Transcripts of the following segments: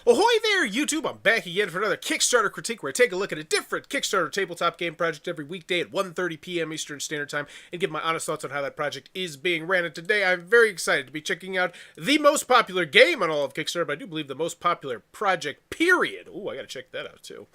Ahoy there, YouTube! I'm back again for another Kickstarter critique where I take a look at a different Kickstarter tabletop game project every weekday at 1:30 p.m. Eastern Standard Time and give my honest thoughts on how that project is being ran. And today I'm very excited to be checking out the most popular game on all of Kickstarter, but I do believe the most popular project, period. Ooh, I gotta check that out too.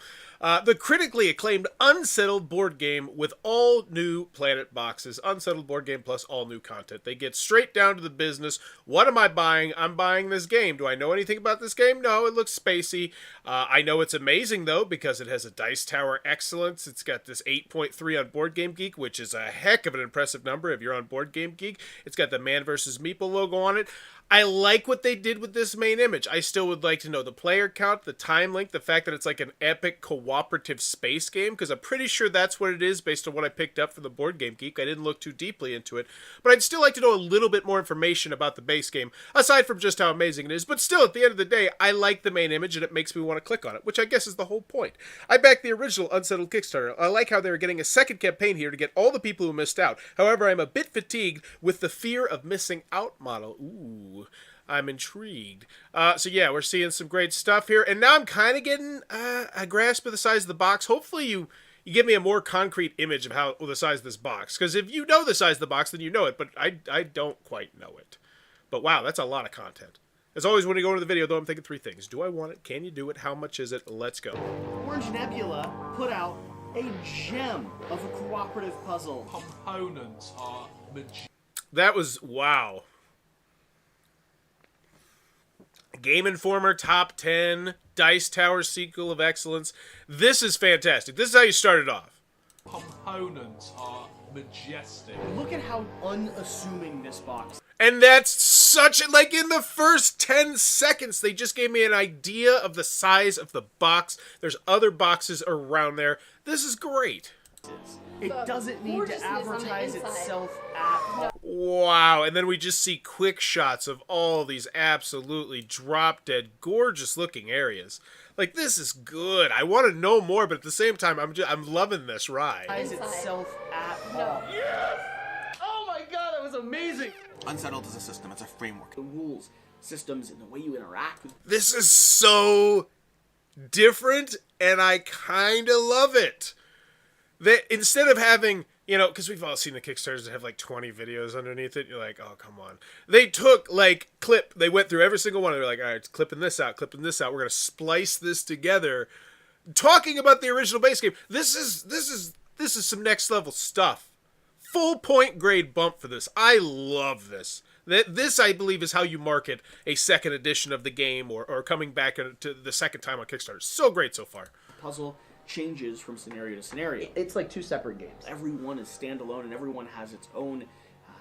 The critically acclaimed Unsettled Board Game with all new Planet boxes. Unsettled Board Game plus all new content. They get straight down to the business. What am I buying? I'm buying this game. Do I know anything about this game? No, it looks spacey. I know it's amazing, though, because it has a Dice Tower Excellence. It's got this 8.3 on Board Game Geek, which is a heck of an impressive number if you're on Board Game Geek. It's got the Man vs. Meeple logo on it. I like what they did with this main image. I still would like to know the player count, the time length, the fact that it's like an epic cooperative space game, because I'm pretty sure that's what it is based on what I picked up from the Board Game Geek. I didn't look too deeply into it, but I'd still like to know a little bit more information about the base game, aside from just how amazing it is. But still, at the end of the day, I like the main image, and it makes me want to click on it, which I guess is the whole point. I backed the original Unsettled Kickstarter. I like how they're getting a second campaign here to get all the people who missed out. However, I'm a bit fatigued with the fear of missing out model. Ooh. I'm intrigued. So yeah, we're seeing some great stuff here. And now I'm kind of getting a grasp of the size of the box. Hopefully you give me a more concrete image of how the size of this box. Because if you know the size of the box, then you know it. But I don't quite know it. But wow, that's a lot of content. As always, when you go into the video, though, I'm thinking three things. Do I want it? Can you do it? How much is it? Let's go. Orange Nebula put out a gem of a cooperative puzzle. Components are That was, wow. Game Informer Top 10, Dice Tower Sequel of Excellence. This is fantastic. This is how you started off. components are majestic. Look at how unassuming this box is. And that's such, like in the first 10 seconds, they just gave me an idea of the size of the box. There's other boxes around there. This is great. It doesn't need to advertise itself at all. Wow, and then we just see quick shots of all these absolutely drop-dead, gorgeous-looking areas. Like, this is good. I want to know more, but at the same time, I'm loving this ride. Itself at all. Yes! Oh my god, that was amazing! Unsettled is a system, it's a framework. The rules, systems, and the way you interact with This is so different, and I kind of love it. That instead of having, you know, because we've all seen the Kickstarters that have like 20 videos underneath it, you're like, oh, come on. They took, like, they went through every single one, and they're like, all right, it's clipping this out, we're going to splice this together. Talking about the original base game, this is some next level stuff. Full point grade bump for this. I love this. This, I believe, is how you market a second edition of the game or coming back to the second time on Kickstarter. So great so far. puzzle changes from scenario to scenario. It's like two separate games. Everyone is standalone, and everyone has its own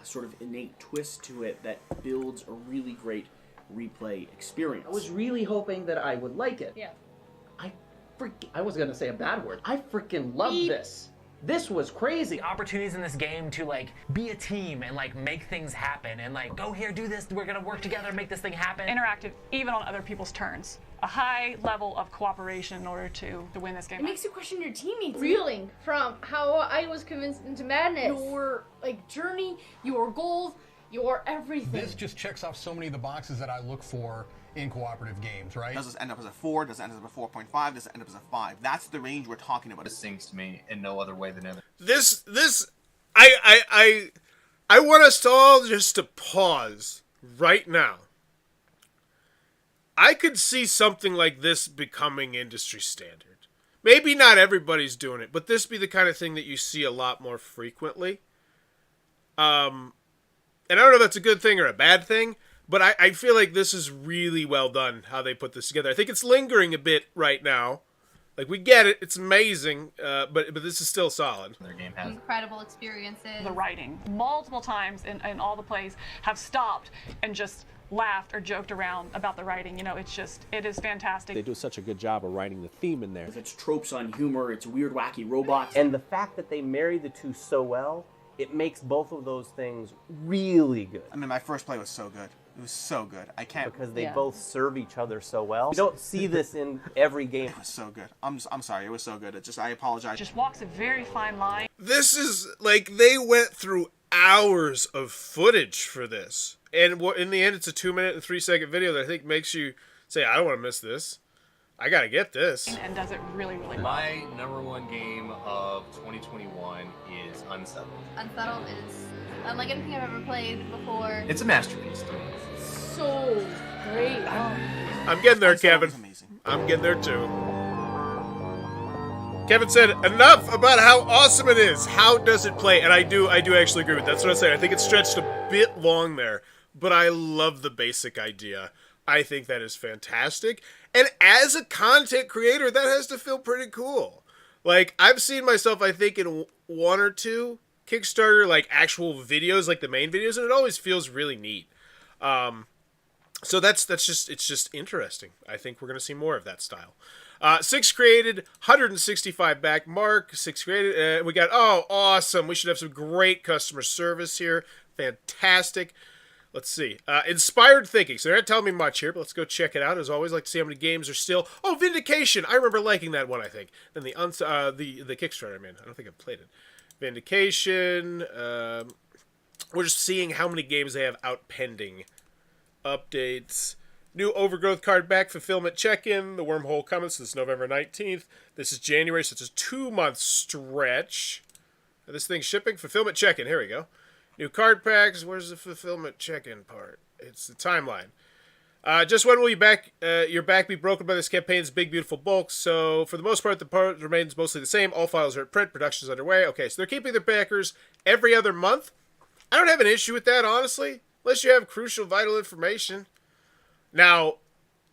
sort of innate twist to it that builds a really great replay experience. I was really hoping that I would like it. Yeah. I was gonna say a bad word. I freaking love this. This was crazy. Opportunities in this game to like be a team and like make things happen and like go here, do this, we're gonna work together and make this thing happen. Interactive, even on other people's turns. A high level of cooperation in order to win this game. It makes you question your teammates. Reeling from how I was convinced into madness. Your journey, your goals, your everything. This just checks off so many of the boxes that I look for in cooperative games, right? Does this end up as a 4? Does it end up as a 4.5? Does it end up as a 5? That's the range we're talking about. This sings to me in no other way than ever. I want us to all just to pause right now. I could see something like this becoming industry standard. Maybe not everybody's doing it, but this be the kind of thing that you see a lot more frequently. And I don't know if that's a good thing or a bad thing, but I feel like this is really well done, how they put this together. I think it's lingering a bit right now. Like, we get it. It's amazing, but this is still solid. Their game has Incredible experiences. The writing, multiple times in all the plays, have stopped and just laughed or joked around about the writing. You know, it is fantastic. They do such a good job of writing the theme in there. It's tropes on humor, it's weird, wacky robots. And the fact that they marry the two so well, it makes both of those things really good. I mean, my first play was so good. It was so good. I can't... Because they both serve each other so well. You don't see this in every game. It was so good. I'm sorry. It was so good. I apologize. Just walks a very fine line. This is, like, they went through hours of footage for this. And in the end, it's a 2-minute and 3-second video that I think makes you say, I don't want to miss this. I got to get this. And does it really, really well. My #1 game of 2021 is Unsettled. Unsettled is unlike anything I've ever played before. It's a masterpiece to me. So great. I'm getting there, Unsettled Kevin. is amazing. I'm getting there too. Kevin said, enough about how awesome it is. How does it play? And I do actually agree with that. That's what I say. I think it's stretched a bit long there, but I love the basic idea. I think that is fantastic. And as a content creator, that has to feel pretty cool. Like, I've seen myself, I think, in one or two Kickstarter, like, actual videos, like the main videos, and it always feels really neat. So it's just interesting. I think we're going to see more of that style. 6 created, 165 back mark, 6 created, we got, oh, awesome. We should have some great customer service here. Fantastic. Let's see. Inspired thinking. So they're not telling me much here, but let's go check it out. As always, like to see how many games are still. Oh, Vindication. I remember liking that one, I think. Then the Kickstarter, I don't think I've played it. Vindication. We're just seeing how many games they have out pending. Updates. New Overgrowth card back, fulfillment check-in. The Wormhole comments. This is November 19th. This is January, so it's a 2-month stretch. This thing's shipping. Fulfillment check-in. Here we go. New card packs. Where's the fulfillment check-in part? It's the timeline. Just when will your back be broken by this campaign's big, beautiful bulk? So, for the most part, the part remains mostly the same. All files are at print. Production is underway. Okay, so they're keeping their backers every other month. I don't have an issue with that, honestly. Unless you have crucial, vital information. Now,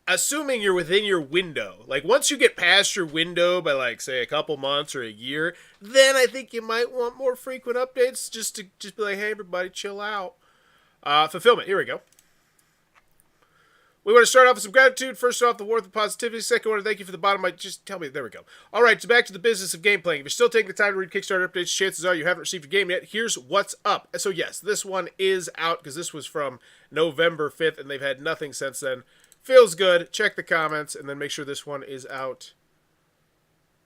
assuming you're within your window, like once you get past your window by like, say, a couple months or a year, then I think you might want more frequent updates just to be like, hey, everybody, chill out. Fulfillment, here we go. We want to start off with some gratitude. First off, the worth of positivity. Second, I want to thank you for the bottom. Just tell me. There we go. All right, so back to the business of game playing. If you're still taking the time to read Kickstarter updates, chances are you haven't received your game yet. Here's what's up. So yes, this one is out because this was from November 5th, and they've had nothing since then. Feels good. Check the comments, and then make sure this one is out.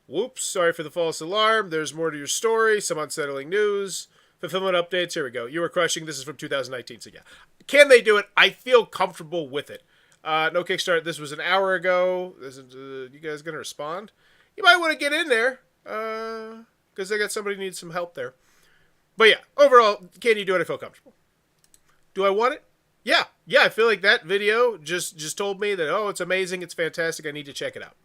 Whoops. Sorry for the false alarm. There's more to your story. Some unsettling news. Fulfillment updates. Here we go. You were crushing. This is from 2019, so yeah. Can they do it? I feel comfortable with it. No Kickstarter. This was an hour ago. You guys going to respond? You might want to get in there. Because I got somebody who needs some help there. But yeah, overall, can you do it? I feel comfortable. Do I want it? Yeah. Yeah, I feel like that video just told me that, oh, it's amazing. It's fantastic. I need to check it out.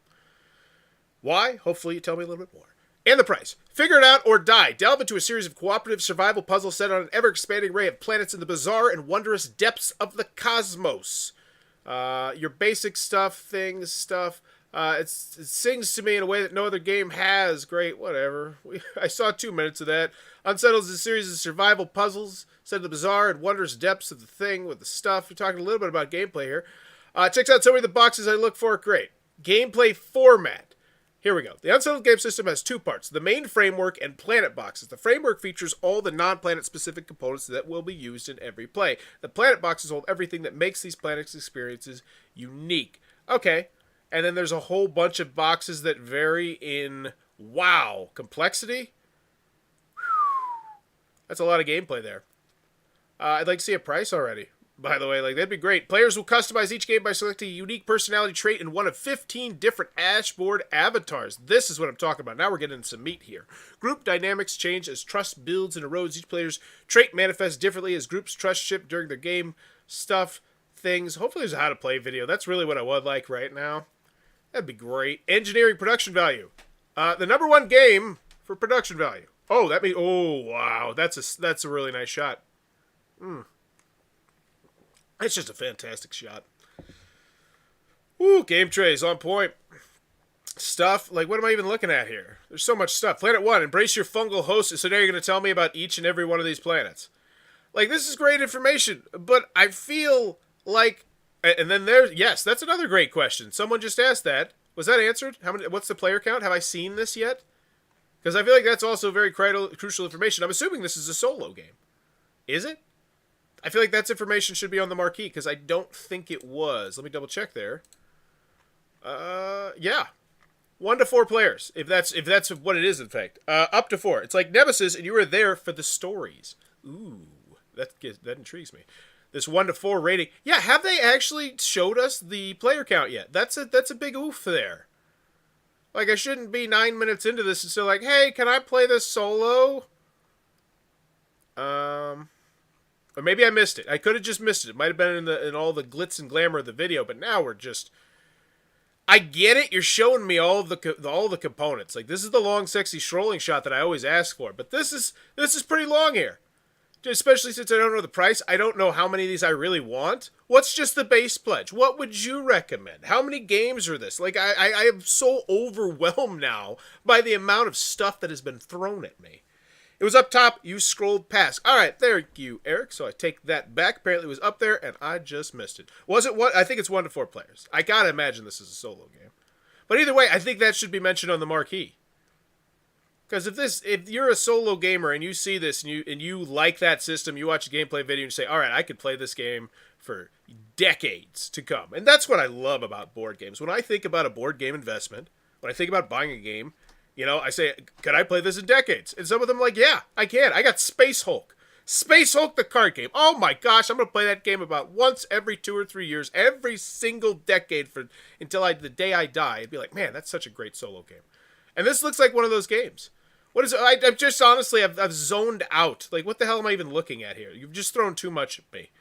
Why? Hopefully you tell me a little bit more. And the price. Figure it out or die. Delve into a series of cooperative survival puzzles set on an ever-expanding array of planets in the bizarre and wondrous depths of the cosmos. Your basic stuff. It sings to me in a way that no other game has. Great, whatever. I saw 2 minutes of that. Unsettled is a series of survival puzzles set in the bizarre and wondrous depths of the thing with the stuff. We're talking a little bit about gameplay here. Checks out so many of the boxes I look for. Great. Gameplay format. Here we go. The Unsettled game system has 2 parts, the main framework and planet boxes. The framework features all the non-planet specific components that will be used in every play. The planet boxes hold everything that makes these planets experiences unique. Okay. And then there's a whole bunch of boxes that vary in, wow, complexity? That's a lot of gameplay there. I'd like to see a price already. By the way, that'd be great. Players will customize each game by selecting a unique personality trait in one of 15 different dashboard avatars. This is what I'm talking about. Now we're getting into some meat here. Group dynamics change as trust builds and erodes. Each player's trait manifests differently as groups trust shift during their game stuff, things. Hopefully there's a how to play video. That's really what I would like right now. That'd be great. Engineering production value. The #1 game for production value. Oh, that means, oh, wow. That's a really nice shot. It's just a fantastic shot. Ooh, game trays on point. Stuff, what am I even looking at here? There's so much stuff. Planet 1, embrace your fungal host. So now you're going to tell me about each and every one of these planets. This is great information, but I feel like, and then yes, that's another great question. Someone just asked that. Was that answered? What's the player count? Have I seen this yet? Because I feel like that's also very crucial information. I'm assuming this is a solo game. Is it? I feel like that's information should be on the marquee because I don't think it was. Let me double check there. Yeah. 1 to 4 players, if that's what it is, in fact. Up to 4. It's like Nemesis, and you were there for the stories. Ooh, that intrigues me. this 1 to 4 rating. Yeah, have they actually showed us the player count yet? That's a big oof there. Like, I shouldn't be 9 minutes into this and still like, hey, can I play this solo? Or maybe I missed it. I could have just missed it. It might have been in all the glitz and glamour of the video, but now we're just... I get it. You're showing me all the components. Like, this is the long, sexy strolling shot that I always ask for. But this is pretty long here. Especially since I don't know the price. I don't know how many of these I really want. What's just the base pledge? What would you recommend? How many games are this? Like, I am so overwhelmed now by the amount of stuff that has been thrown at me. It was up top. You scrolled past. All right, there you, Eric. So I take that back. Apparently it was up there, and I just missed it. Was it what? I think it's 1 to 4 players. I gotta imagine this is a solo game. But either way, I think that should be mentioned on the marquee. Because if you're a solo gamer and you see this and you like that system, you watch a gameplay video and you say, all right, I could play this game for decades to come. And that's what I love about board games. When I think about a board game investment, when I think about buying a game, I say, could I play this in decades? And some of them are like, yeah, I can. I got Space Hulk. Space Hulk, the card game. Oh my gosh, I'm going to play that game about once every 2 or 3 years, every single decade until the day I die. I'd be like, man, that's such a great solo game. And this looks like one of those games. What is it? I'm just honestly, I've zoned out. Like, what the hell am I even looking at here? You've just thrown too much at me.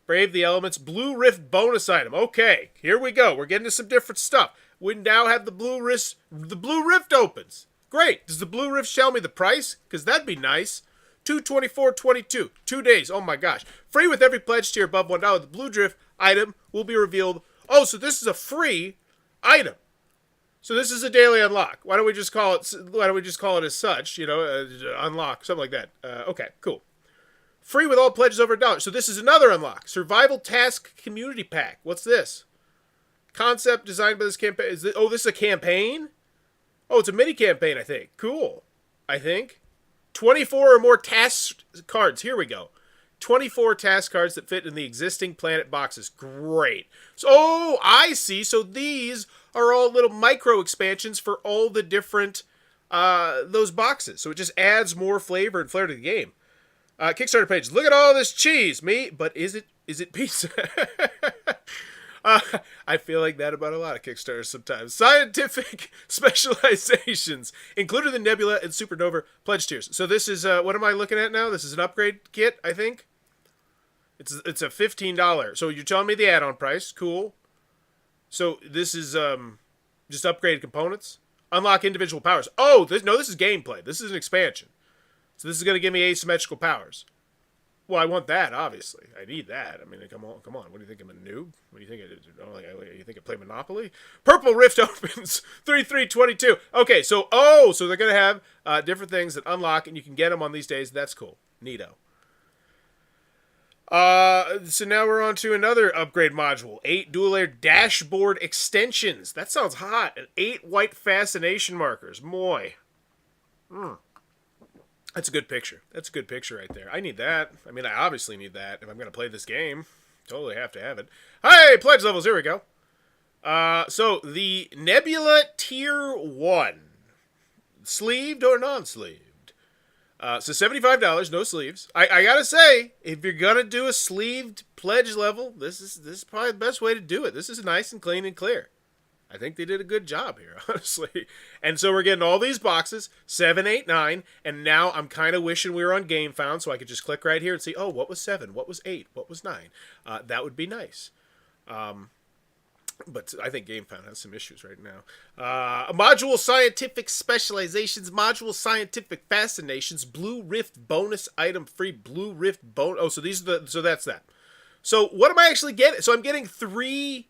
Brave the Elements, Blue Rift bonus item. Okay, here we go. We're getting to some different stuff. We now have the Blue Rift opens. Great. Does the Blue Rift tell me the price? Because that'd be nice. $224.22. 2 days. Oh my gosh. Free with every pledge tier above $1. The Blue Rift item will be revealed. Oh, so this is a free item. So this is a daily unlock. Why don't we just call it as such? Unlock, something like that. Okay, cool. Free with all pledges over $1. So this is another unlock. Survival Task Community Pack. What's this? Concept designed by this campaign. This is a campaign? Oh, it's a mini campaign, I think. Cool. I think. 24 or more task cards. Here we go. 24 task cards that fit in the existing planet boxes. Great. So, I see. So these are all little micro expansions for all the different those boxes. So it just adds more flavor and flair to the game. Kickstarter page. Look at all this cheese, me. But is it pizza? I feel like that about a lot of Kickstarters sometimes. Scientific specializations, including the Nebula and Supernova pledge tiers. So this is, what am I looking at now? This is an upgrade kit, I think. It's a $15. So you're telling me the add-on price. Cool. So this is just upgraded components. Unlock individual powers. Oh, this is gameplay. This is an expansion. So this is going to give me asymmetrical powers. Well, I want that, obviously. I need that. I mean, come on. What do you think? I'm a noob? What do you think? You think I play Monopoly? Purple Rift opens 3/3/22. Okay, so they're going to have different things that unlock, and you can get them on these days. That's cool. Neato. So now we're on to another upgrade module. 8 dual-layer dashboard extensions. That sounds hot. And 8 white fascination markers. Moy. That's a good picture. That's a good picture right there. I need that. I mean, I obviously need that if I'm going to play this game. Totally have to have it. Hey, pledge levels. Here we go. So the Nebula Tier 1. Sleeved or non-sleeved? So $75, no sleeves. I gotta say, if you're gonna do a sleeved pledge level, this is probably the best way to do it. This is nice and clean and clear. I think they did a good job here, honestly. And so we're getting all these boxes, 7, 8, 9, and now I'm kind of wishing we were on GameFound so I could just click right here and see, oh, what was 7, what was 8, what was 9. That would be nice. But I think GameFound has some issues right now. Module Scientific Specializations, Module Scientific Fascinations, Blue Rift bonus item free, Blue Rift bonus. Oh, so that's that. So what am I actually getting? So I'm getting 5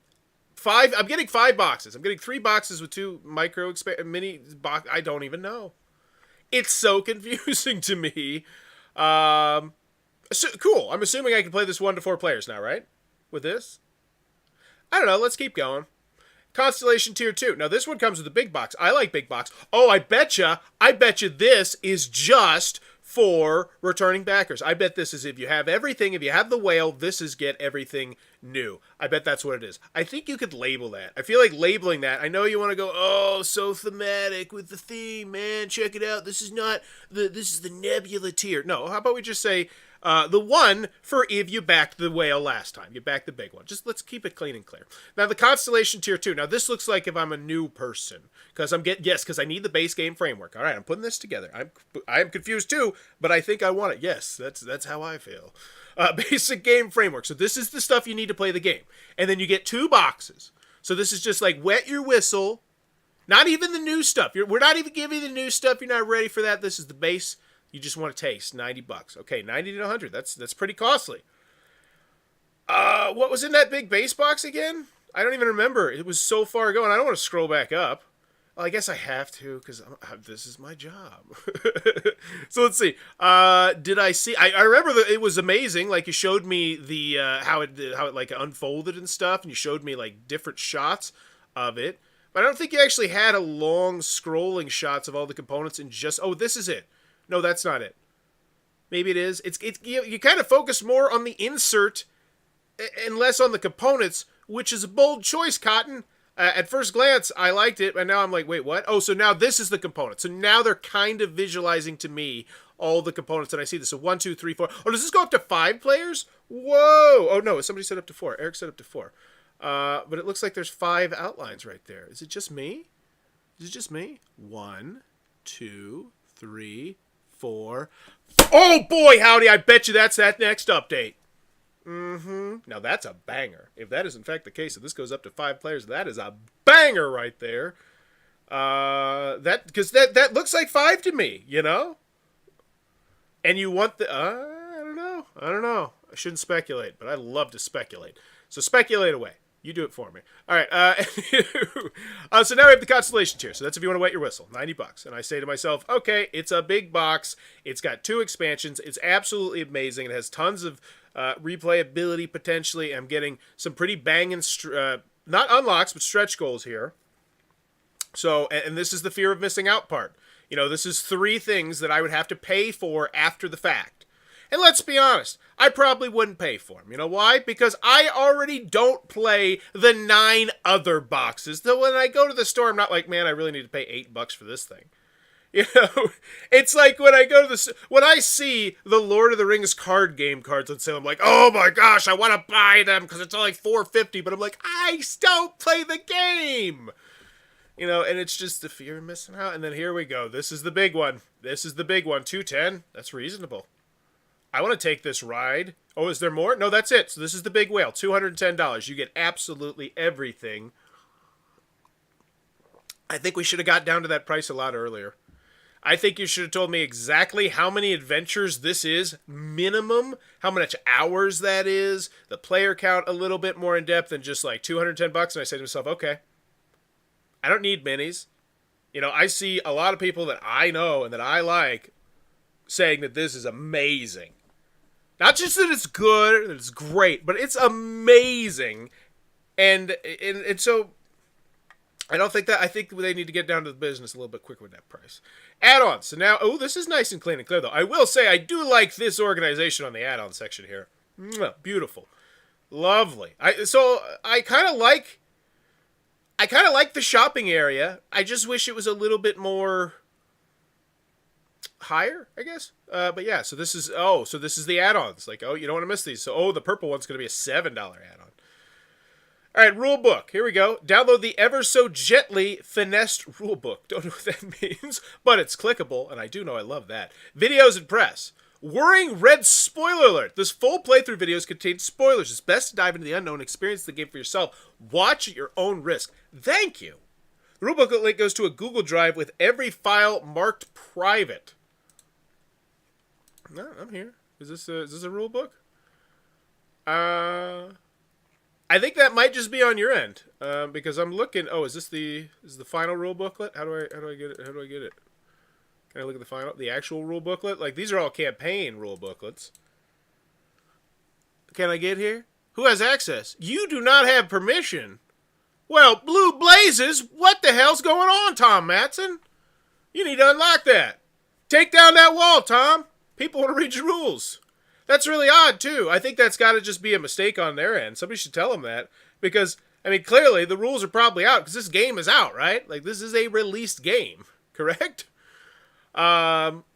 boxes. I'm getting 3 boxes with 2 mini box. I don't even know. It's so confusing to me. So, cool. I'm assuming I can play this 1 to 4 players now, right? With this? I don't know. Let's keep going. Constellation Tier 2. Now, this one comes with a big box. I like big box. Oh, I betcha this is just for returning backers. I bet this is if you have everything, if you have the whale, this is get everything new. I bet that's what it is. I think you could label that. I feel like labeling that. I know you want to go, oh, so thematic with the theme, man. Check it out. This is the Nebula tier. No, how about we just say The one for if you backed the whale last time. You backed the big one. Just let's keep it clean and clear. Now, the Constellation Tier 2. Now, this looks like if I'm a new person. Because because I need the base game framework. All right, I'm putting this together. I'm confused too, but I think I want it. Yes, that's how I feel. Basic game framework. So this is the stuff you need to play the game. And then you get 2 boxes. So this is just like wet your whistle. Not even the new stuff. We're not even giving you the new stuff. You're not ready for that. This is the base. You just want to taste. $90. Okay, 90 to 100. That's pretty costly. What was in that big base box again? I don't even remember. It was so far ago, and I don't want to scroll back up. Well, I guess I have to because this is my job. So let's see. Did I see? I remember that it was amazing. Like you showed me the how it like unfolded and stuff, and you showed me like different shots of it. But I don't think you actually had a long scrolling shots of all the components and just, oh, this is it. No, that's not it. Maybe it is. It's you kind of focus more on the insert and less on the components, which is a bold choice, Cotton. At first glance, I liked it, and now I'm like, wait, what? Oh, so now this is the component. So now they're kind of visualizing to me all the components, and I see this. So 1, 2, 3, 4. Oh, does this go up to 5 players? Whoa! Oh, no, somebody said up to 4. Eric said up to 4. But it looks like there's 5 outlines right there. Is it just me? Is it just me? 1, 2, 3, 4. Oh boy, howdy! I bet you that's that next update. Now that's a banger. If that is in fact the case, if this goes up to 5 players, that is a banger right there. Because that looks like 5 to me, you know. And you want the I don't know. I shouldn't speculate, but I love to speculate. So speculate away. You do it for me. All right. So now we have the Constellation Tier. So that's if you want to wet your whistle. $90. And I say to myself, okay, it's a big box. It's got 2 expansions. It's absolutely amazing. It has tons of replayability potentially. I'm getting some pretty banging, not unlocks, but stretch goals here. So, and this is the fear of missing out part. You know, this is 3 things that I would have to pay for after the fact. And let's be honest, I probably wouldn't pay for them. You know why? Because I already don't play the 9 other boxes. So when I go to the store, I'm not like, man, I really need to pay $8 for this thing. You know, it's like when I go to when I see the Lord of the Rings card game cards on sale, I'm like, oh my gosh, I want to buy them because it's only $4.50. But I'm like, I don't play the game. You know, and it's just the fear of missing out. And then here we go. This is the big one. This is the big one. $210. That's reasonable. I want to take this ride. Oh, is there more? No, that's it. So this is the big whale. $210. You get absolutely everything. I think we should have got down to that price a lot earlier. I think you should have told me exactly how many adventures this is, minimum, how much hours that is, the player count a little bit more in depth than just like $210. And I say to myself, okay, I don't need minis. You know, I see a lot of people that I know and that I like saying that this is amazing. Not just that it's good, that it's great, but it's amazing. And so I don't think that, I think they need to get down to the business a little bit quicker with that price. Add-ons. So now, oh, this is nice and clean and clear though. I will say I do like this organization on the add-on section here. Beautiful. Lovely. I kind of like the shopping area. I just wish it was a little bit more higher, I guess. But yeah, so this is the add-ons. Like, oh, you don't want to miss these. So, the purple one's going to be a $7 add-on. All right, Rulebook. Here we go. Download the ever so gently finessed Rulebook. Don't know what that means, but it's clickable, and I do know I love that. Videos and press. Worrying red spoiler alert. This full playthrough videos contain spoilers. It's best to dive into the unknown, experience the game for yourself. Watch at your own risk. Thank you. The Rulebook link goes to a Google Drive with every file marked private. No, I'm here. Is this a rule book? I think that might just be on your end, because I'm looking. Oh, is the final rule booklet? How do I get it? How do I get it? Can I look at the actual rule booklet? Like, these are all campaign rule booklets. Can I get here? Who has access? You do not have permission. Well, blue blazes! What the hell's going on, Tom Matson? You need to unlock that. Take down that wall, Tom. People want to read your rules. That's really odd, too. I think that's got to just be a mistake on their end. Somebody should tell them that. Because, I mean, clearly the rules are probably out because this game is out, right? Like, this is a released game, correct?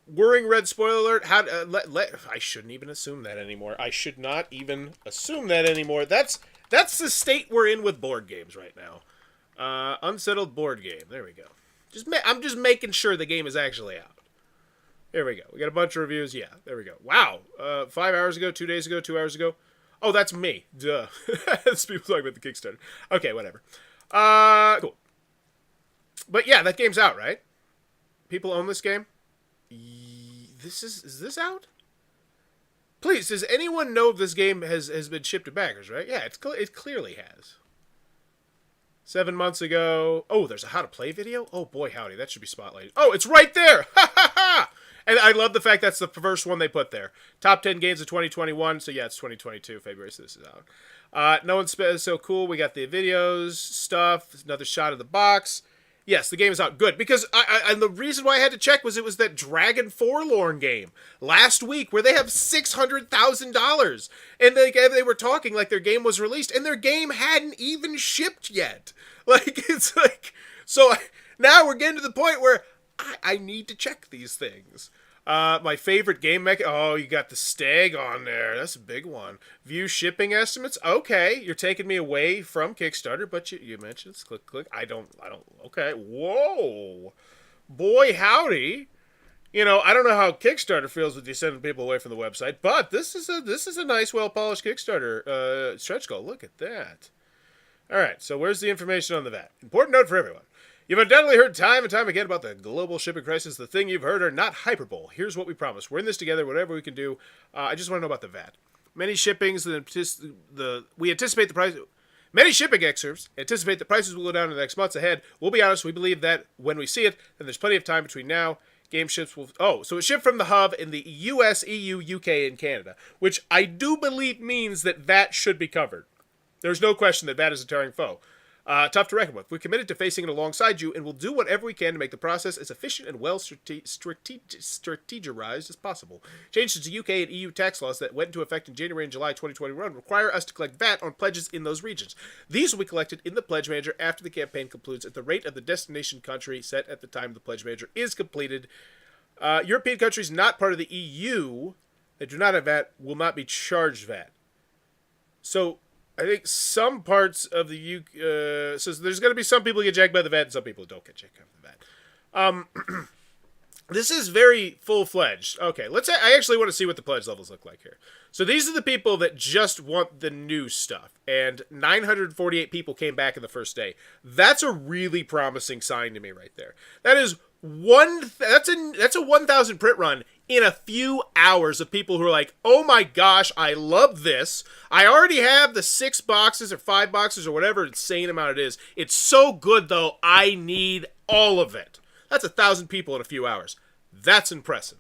Whirring red spoiler alert. I shouldn't even assume that anymore. I should not even assume that anymore. That's the state we're in with board games right now. Unsettled Board Game. There we go. I'm just making sure the game is actually out. There we go. We got a bunch of reviews. Yeah, there we go. Wow. 5 hours ago, 2 days ago, 2 hours ago. Oh, that's me. Duh. That's people talking about the Kickstarter. Okay, whatever. Cool. But yeah, that game's out, right? People own this game? Is this out? Please, does anyone know if this game has been shipped to backers, right? Yeah, it clearly has. 7 months ago. Oh, there's a how to play video? Oh boy, howdy, that should be spotlighted. Oh, it's right there! Ha ha ha! And I love the fact that's the first one they put there. Top 10 games of 2021. So yeah, it's 2022, February, so this is out. No one's so cool. We got the videos, stuff, another shot of the box. Yes, the game is out. Good. Because and the reason why I had to check was it was that Dragon Forlorn game last week where they have $600,000. And they were talking like their game was released and their game hadn't even shipped yet. Like, it's like... So now we're getting to the point where I need to check these things. My favorite game mech. Oh, you got the stag on there. That's a big one. View shipping estimates. Okay, you're taking me away from Kickstarter, but you mentioned it's click. I don't. Okay. Whoa, boy, howdy. You know, I don't know how Kickstarter feels with you sending people away from the website, but this is a nice, well polished Kickstarter stretch goal. Look at that. All right. So where's the information on the VAT? Important note for everyone. You've undoubtedly heard time and time again about the global shipping crisis. The thing you've heard are not hyperbole. Here's what we promise. We're in this together, whatever we can do. I just want to know about the VAT. Many shipping excerpts anticipate the prices will go down in the next months ahead. We'll be honest, we believe that when we see it, then there's plenty of time between now. Game ships will... Oh, so it shipped from the hub in the US, EU, UK, and Canada, which I do believe means that VAT should be covered. There's no question that VAT is a tearing foe. Tough to reckon with. We're committed to facing it alongside you, and we'll do whatever we can to make the process as efficient and well strategized as possible. Changes to UK and EU tax laws that went into effect in January and July 2021 require us to collect VAT on pledges in those regions. These will be collected in the Pledge Manager after the campaign concludes at the rate of the destination country set at the time the Pledge Manager is completed. European countries not part of the EU that do not have VAT will not be charged VAT. So... I think some parts of the UK... so there's going to be some people who get jacked by the VAT and some people who don't get jacked by the VAT. This is very full-fledged. Okay, I actually want to see what the pledge levels look like here. So these are the people that just want the new stuff. And 948 people came back in the first day. That's a really promising sign to me right there. That is that's a 1,000 print run in a few hours of people who are like, oh my gosh, I love this. I already have the 6 boxes or 5 boxes or whatever insane amount it is. It's so good, though, I need all of it. That's 1,000 people in a few hours. That's impressive.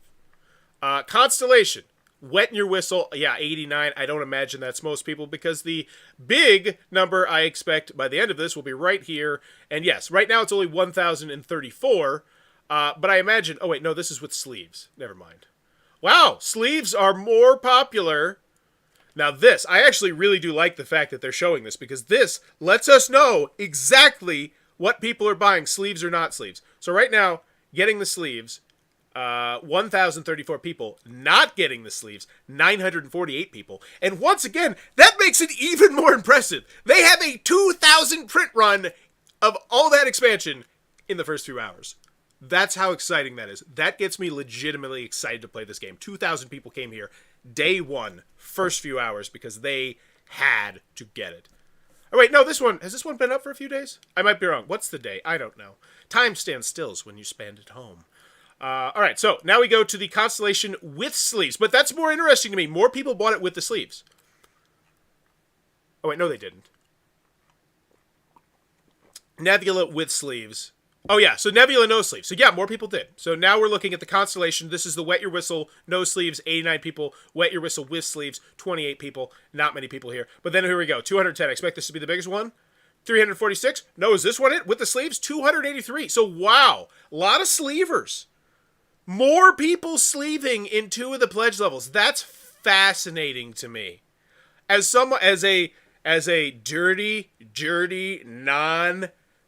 Constellation. Wet in your whistle. Yeah, 89. I don't imagine that's most people because the big number I expect by the end of this will be right here. And yes, right now it's only 1,034. But I imagine... Oh, wait, no, this is with sleeves. Never mind. Wow, sleeves are more popular. Now this, I actually really do like the fact that they're showing this because this lets us know exactly what people are buying, sleeves or not sleeves. So right now, getting the sleeves, 1,034 people. Not getting the sleeves, 948 people. And once again, that makes it even more impressive. They have a 2,000 print run of all that expansion in the first few hours. That's how exciting that is. That gets me legitimately excited to play this game. 2,000 people came here day one, first few hours, because they had to get it. Oh, wait, no, has this one been up for a few days? I might be wrong. What's the day? I don't know. Time stands stills when you spend at home. All right, so now we go to the Constellation with sleeves, but that's more interesting to me. More people bought it with the sleeves. Oh, wait, no, they didn't. Nebula with sleeves. Oh, yeah, so Nebula no sleeves. So, yeah, more people did. So now we're looking at the Constellation. This is the Wet Your Whistle, no sleeves, 89 people. Wet Your Whistle with sleeves, 28 people. Not many people here. But then here we go, 210. I expect this to be the biggest one. 346. No, is this one it? With the sleeves, 283. So, wow, a lot of sleevers. More people sleeving in 2 of the pledge levels. That's fascinating to me. As a dirty,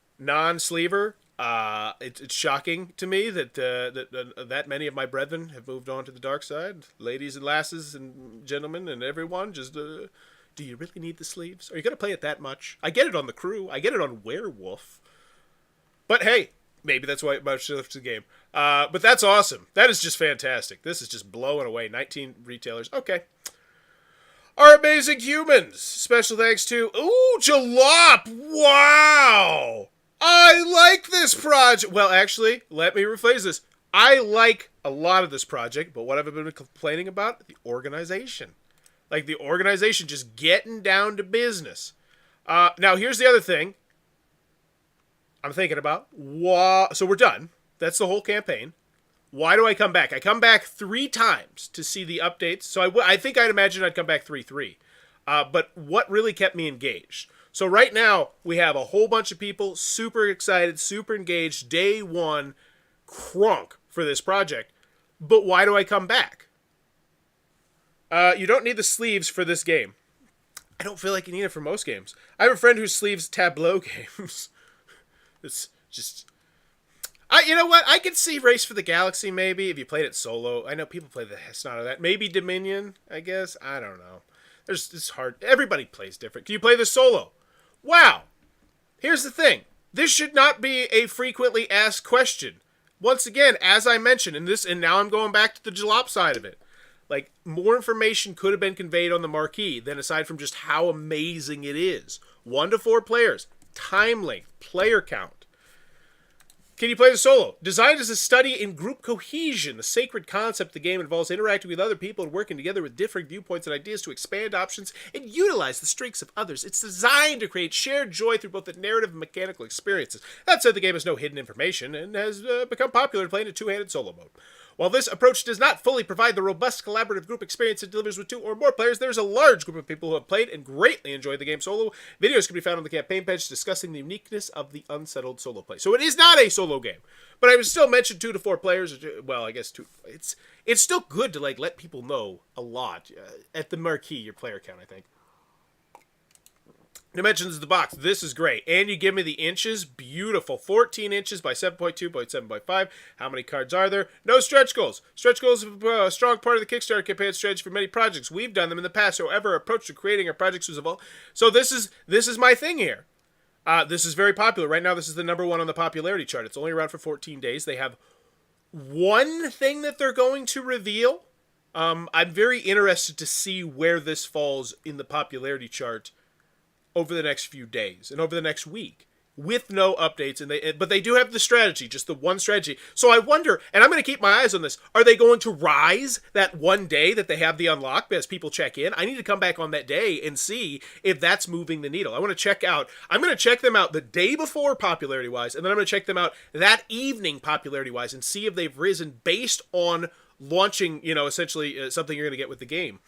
non-sleever, It's shocking to me that that many of my brethren have moved on to the dark side. Ladies and lasses and gentlemen and everyone, just do you really need the sleeves? Are you going to play it that much? I get it on the crew. I get it on Werewolf. But hey, maybe that's why it much left the game. But that's awesome. That is just fantastic. This is just blowing away. 19 retailers. Okay. Our amazing humans. Special thanks to Jalop. Wow. I like this project. Well, actually, let me rephrase this. I like a lot of this project, but what have I been complaining about? The organization. Like the organization just getting down to business. Now, here's the other thing I'm thinking about. So we're done. That's the whole campaign. Why do I come back? I come back 3 times to see the updates. So I think I'd imagine I'd come back 3-3. But what really kept me engaged? So right now, we have a whole bunch of people super excited, super engaged, day one, crunk for this project. But why do I come back? You don't need the sleeves for this game. I don't feel like you need it for most games. I have a friend who sleeves Tableau games. It's just... you know what? I could see Race for the Galaxy, maybe, if you played it solo. I know people play the snot of that. Maybe Dominion, I guess. I don't know. It's hard. Everybody plays different. Can you play this solo? Wow. Here's the thing. This should not be a frequently asked question. Once again, as I mentioned, and now I'm going back to the Jalop side of it. Like, more information could have been conveyed on the marquee than aside from just how amazing it is. 1 to 4 players. Time length. Player count. Can you play the solo? Designed as a study in group cohesion, the sacred concept of the game involves interacting with other people and working together with different viewpoints and ideas to expand options and utilize the strengths of others. It's designed to create shared joy through both the narrative and mechanical experiences. That said, the game has no hidden information and has become popular to play in a 2-handed solo mode. While this approach does not fully provide the robust collaborative group experience it delivers with 2 or more players, there's a large group of people who have played and greatly enjoyed the game solo. Videos can be found on the campaign page discussing the uniqueness of the Unsettled solo play. So it is not a solo game, but I would still mention 2 to 4 players. Well, I guess 2. It's still good to let people know a lot at the marquee, your player count, I think. Dimensions of the box. This is great. And you give me the inches. Beautiful. 14 inches by 7.2 by 7.5. How many cards are there? No stretch goals. Stretch goals are a strong part of the Kickstarter campaign strategy for many projects. We've done them in the past. However, our approach to creating our projects was evolved. So this is my thing here. This is very popular. Right now, this is the #1 on the popularity chart. It's only around for 14 days. They have one thing that they're going to reveal. I'm very interested to see where this falls in the popularity chart over the next few days and over the next week with no updates. But they do have the strategy, just the one strategy. So I wonder, and I'm going to keep my eyes on this, are they going to rise that one day that they have the unlock as people check in? I need to come back on that day and see if that's moving the needle. I'm going to check them out the day before popularity-wise, and then I'm going to check them out that evening popularity-wise and see if they've risen based on launching, essentially something you're going to get with the game.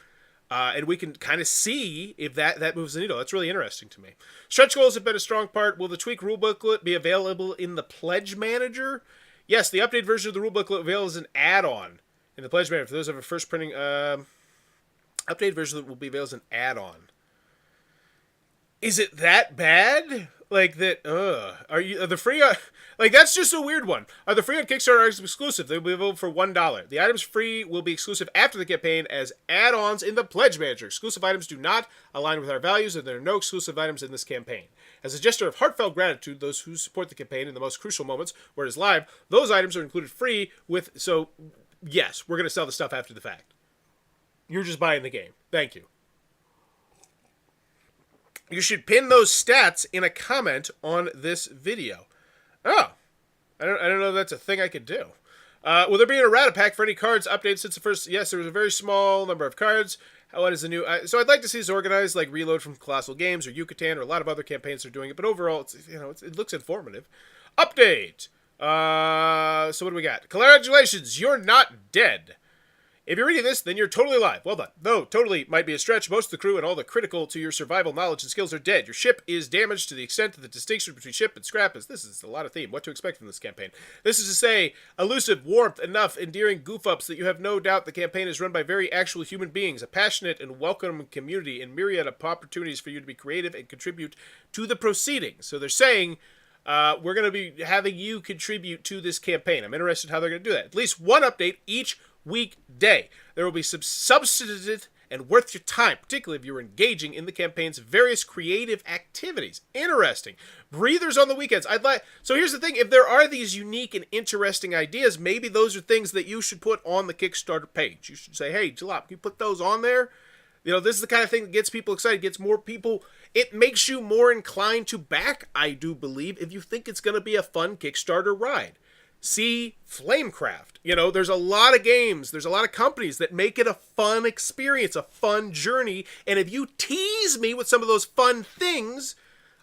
And we can kind of see if that moves the needle. That's really interesting to me. Stretch goals have been a strong part. Will the tweak rule booklet be available in the Pledge Manager? Yes, the updated version of the rule booklet available as an add-on in the Pledge Manager. For those of a first printing, updated version will be available as an add-on. Is it that bad? Like that? Are the free? That's just a weird one. Are the free on Kickstarter items exclusive? They will be available for $1. The items free will be exclusive after the campaign as add-ons in the Pledge Manager. Exclusive items do not align with our values, and there are no exclusive items in this campaign. As a gesture of heartfelt gratitude, those who support the campaign in the most crucial moments, where it is live, those items are included free with. So, yes, we're going to sell the stuff after the fact. You're just buying the game. Thank you. You should pin those stats in a comment on this video. Oh, I don't know if that's a thing I could do. Will there be an errata pack for any cards updated since the first? Yes, there was a very small number of cards. What is the new? So I'd like to see this organized like Reload from Colossal Games or Yucatan or a lot of other campaigns are doing it. But overall, it looks informative. Update. So what do we got? Congratulations, you're not dead. If you're reading this, then you're totally alive. Well done. Though totally might be a stretch, most of the crew and all the critical to your survival knowledge and skills are dead. Your ship is damaged to the extent that the distinction between ship and scrap is... This is a lot of theme. What to expect from this campaign. This is to say, elusive, warmth, enough, endearing goof-ups that you have no doubt the campaign is run by very actual human beings, a passionate and welcoming community, and myriad of opportunities for you to be creative and contribute to the proceedings. So they're saying... we're going to be having you contribute to this campaign. I'm interested in how they're going to do that. At least one update each weekday. There will be some substantive and worth your time, particularly if you're engaging in the campaign's various creative activities. Interesting. Breathers on the weekends. So here's the thing. If there are these unique and interesting ideas, maybe those are things that you should put on the Kickstarter page. You should say, hey, Jalop, can you put those on there? You know, this is the kind of thing that gets people excited, gets more people. It makes you more inclined to back, I do believe, if you think it's going to be a fun Kickstarter ride. See Flamecraft. You know, there's a lot of games, there's a lot of companies that make it a fun experience, a fun journey. And if you tease me with some of those fun things,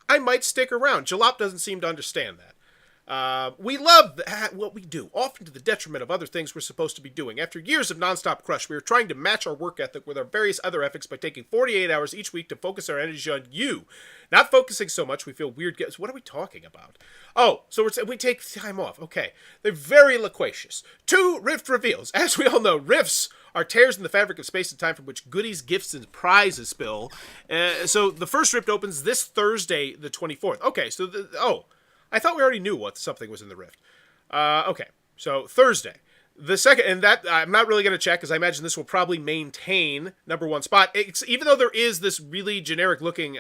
I might stick around. Jalop doesn't seem to understand that. We love what we do, often to the detriment of other things we're supposed to be doing. After years of nonstop crush, we are trying to match our work ethic with our various other ethics by taking 48 hours each week to focus our energy on you. Not focusing so much, we feel weird. What are we talking about? Oh, so we take time off. Okay. They're very loquacious. 2 Rift reveals. As we all know, rifts are tears in the fabric of space and time from which goodies, gifts, and prizes spill. So the first Rift opens this Thursday, the 24th. Okay, so I thought we already knew what something was in the Rift. Okay, so Thursday. The second, and that I'm not really going to check because I imagine this will probably maintain #1 spot. Even though there is this really generic looking,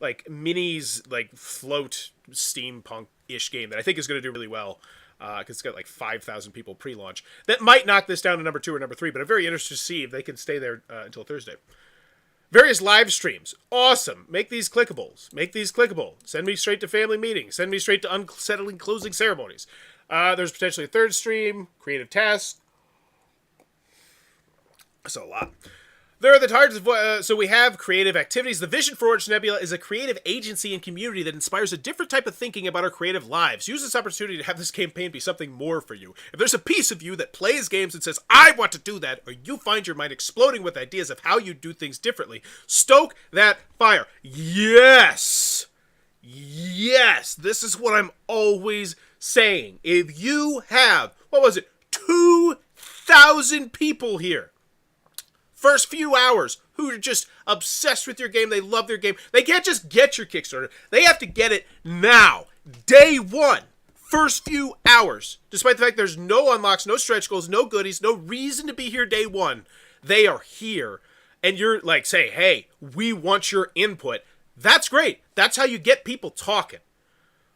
like minis, like float steampunk-ish game that I think is going to do really well. Because it's got like 5,000 people pre-launch. That might knock this down to #2 or #3, but I'm very interested to see if they can stay there until Thursday. Various live streams. Awesome. Make these clickable. Send me straight to family meetings. Send me straight to unsettling closing ceremonies. There's potentially a 3rd stream. Creative tasks. That's a lot. There are the targets of, so we have creative activities. The Vision for Orange Nebula is a creative agency and community that inspires a different type of thinking about our creative lives. Use this opportunity to have this campaign be something more for you. If there's a piece of you that plays games and says, I want to do that, or you find your mind exploding with ideas of how you do things differently, stoke that fire. Yes! Yes! This is what I'm always saying. If you have, 2,000 people here. First few hours who are just obsessed with your game. They love their game. They can't just get your Kickstarter. They have to get it now. Day 1. First few hours. Despite the fact there's no unlocks, no stretch goals, no goodies, no reason to be here day 1. They are here. And you're like, say, hey, we want your input. That's great. That's how you get people talking.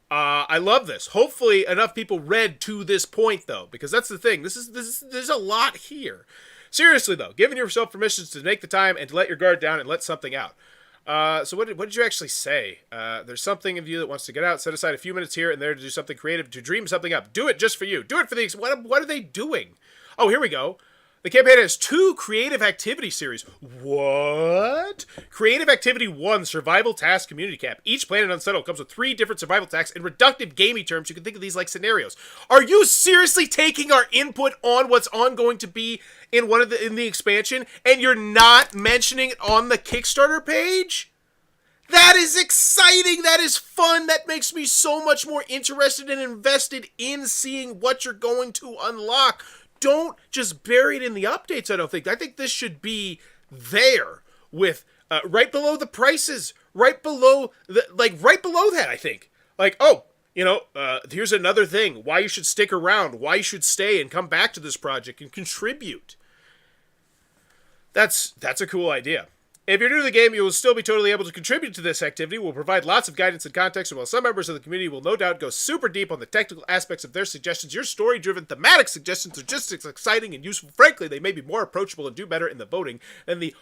I love this. Hopefully enough people read to this point, though, because that's the thing. There's a lot here. Seriously, though, giving yourself permissions to make the time and to let your guard down and let something out. So what did you actually say? There's something of you that wants to get out. Set aside a few minutes here and there to do something creative, to dream something up. Do it just for you. Do it for the... What are they doing? Oh, here we go. The campaign has 2 creative activity series. What? Creative Activity 1, Survival Task Community Camp. Each Planet Unsettled comes with 3 different survival tasks in reductive gamey terms. You can think of these like scenarios. Are you seriously taking our input on what's going to be in in the expansion, and you're not mentioning it on the Kickstarter page? That is exciting. That is fun. That makes me so much more interested and invested in seeing what you're going to unlock. Don't just bury it in the updates, I don't think. I think this should be there with right below the prices, right below that, I think. Like, oh, here's another thing. Why you should stick around, why you should stay and come back to this project and contribute. That's a cool idea. If you're new to the game, you will still be totally able to contribute to this activity. We'll provide lots of guidance and context, and while some members of the community will no doubt go super deep on the technical aspects of their suggestions, your story-driven thematic suggestions are just as exciting and useful. Frankly, they may be more approachable and do better in the voting than the,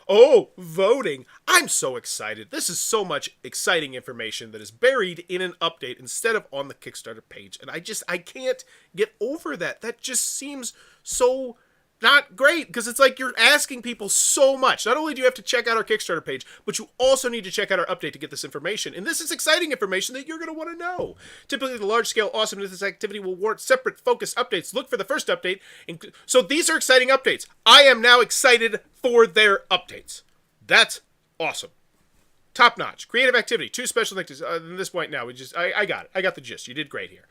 voting. I'm so excited. This is so much exciting information that is buried in an update instead of on the Kickstarter page. And I can't get over that. That just seems so... not great, because it's like you're asking people so much. Not only do you have to check out our Kickstarter page, but you also need to check out our update to get this information. And this is exciting information that you're going to want to know. Typically, the large-scale awesomeness of this activity will warrant separate focused updates. Look for the first update. So these are exciting updates. I am now excited for their updates. That's awesome. Top-notch. Creative activity. 2 special things. At this point now, I got it. I got the gist. You did great here.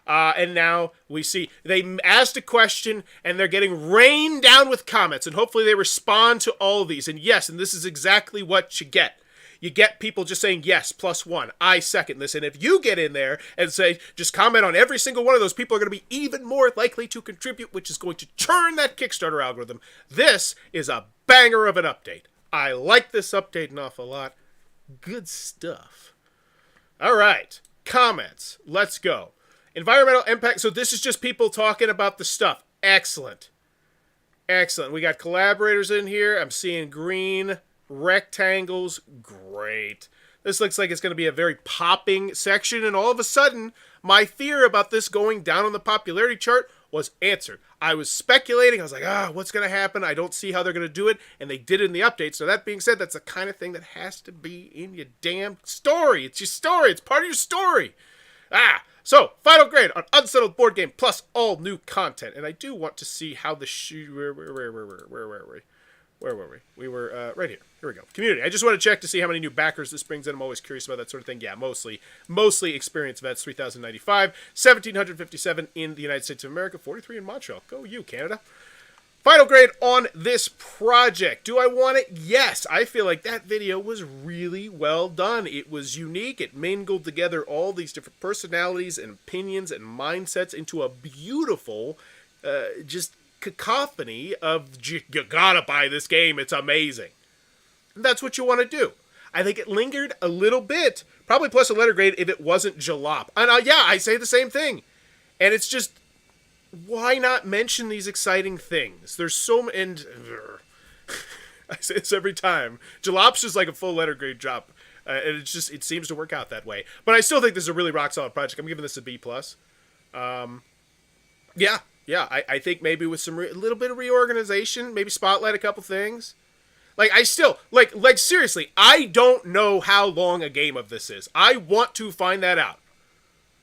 And now we see they asked a question and they're getting rained down with comments, and hopefully they respond to all of these. And yes, and this is exactly what you get. you get people just saying yes, +1, I second this. And if you get in there and say, just comment on every single one of those, people are going to be even more likely to contribute, which is going to churn that Kickstarter algorithm. This is a banger of an update. I like this update an awful lot. Good stuff. All right, comments. Let's go. Environmental impact. So this is just people talking about the stuff. Excellent. Excellent. We got collaborators in here. I'm seeing green rectangles. Great. This looks like it's going to be a very popping section, and all of a sudden, my fear about this going down on the popularity chart was answered. I was speculating. I was like, what's going to happen? I don't see how they're going to do it, and they did it in the update. So that being said, that's the kind of thing that has to be in your damn story. It's your story. It's part of your story. So, final grade on Unsettled Board Game plus all new content. And I do want to see how the where were we? We were right here. Here we go. Community. I just want to check to see how many new backers this brings in. I'm always curious about that sort of thing. Yeah, mostly experienced vets. 3,095, 1,757 in the United States of America, 43 in Montreal. Go you, Canada. Final grade on this project. Do I want it? Yes. I feel like that video was really well done. It was unique. It mingled together all these different personalities and opinions and mindsets into a beautiful, just cacophony of, you gotta buy this game. It's amazing. And that's what you want to do. I think it lingered a little bit, probably plus a letter grade if it wasn't jalop. And yeah, I say the same thing. And it's just, why not mention these exciting things? There's so many, and I say this every time. Jalop's just like a full letter grade drop, and it's just, it seems to work out that way. But I still think this is a really rock solid project. I'm giving this a B+. Yeah, I think maybe with some a little bit of reorganization, maybe spotlight a couple things. Like, I still, like seriously, I don't know how long a game of this is. I want to find that out.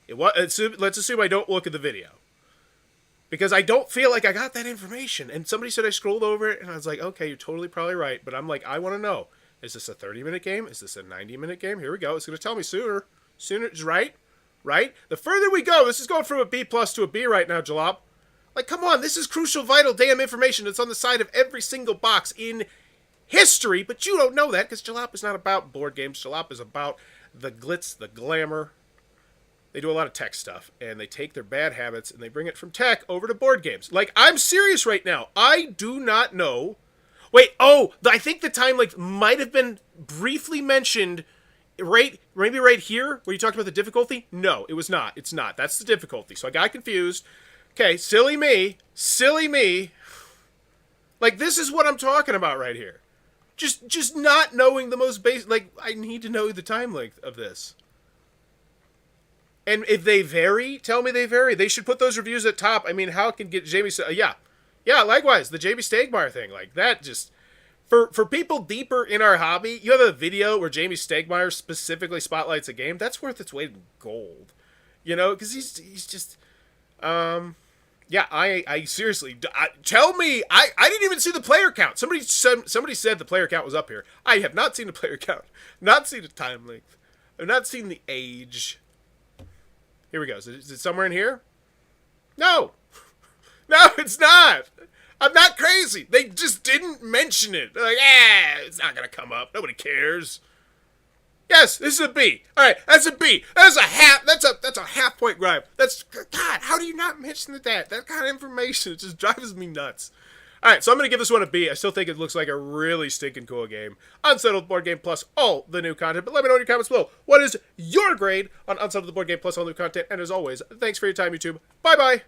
Let's assume I don't look at the video. Because I don't feel like I got that information. And somebody said I scrolled over it, and I was like, okay, you're totally probably right. But I'm like, I want to know. Is this a 30-minute game? Is this a 90-minute game? Here we go. It's going to tell me sooner. Sooner, right? Right? The further we go, this is going from a B+ to a B right now, Jalop. Like, come on, this is crucial, vital, damn information. It's on the side of every single box in history, but you don't know that because Jalop is not about board games. Jalop is about the glitz, the glamour. They do a lot of tech stuff, and they take their bad habits and they bring it from tech over to board games. Like, I'm serious right now. I do not know. Wait, I think the time might have been briefly mentioned, maybe right here where you talked about the difficulty. No, it was not. It's not. That's the difficulty. So I got confused. Okay, silly me. Silly me. Like, this is what I'm talking about right here. Just not knowing the most basic. Like, I need to know the time length of this. And if they vary, tell me they vary. They should put those reviews at top. I mean, how can get Jamie... Yeah, likewise, the Jamie Stegmaier thing. Like, that just... For people deeper in our hobby, you have a video where Jamie Stegmaier specifically spotlights a game. That's worth its weight in gold. You know, because he's just... Yeah, I seriously... tell me... I didn't even see the player count. Somebody said the player count was up here. I have not seen the player count. Not seen the time length. I've not seen the age... Here we go. Is it somewhere in here? No. No, it's not. I'm not crazy. They just didn't mention it. They're like, it's not going to come up. Nobody cares. Yes, this is a B. All right, that's a B. That's a half. That's a half point gripe. That's, God, how do you not mention that? That kind of information, it just drives me nuts. All right, so I'm going to give this one a B. I still think it looks like a really stinking cool game. Unsettled Board Game plus all the new content. But let me know in your comments below. What is your grade on Unsettled Board Game plus all new content? And as always, thanks for your time, YouTube. Bye-bye.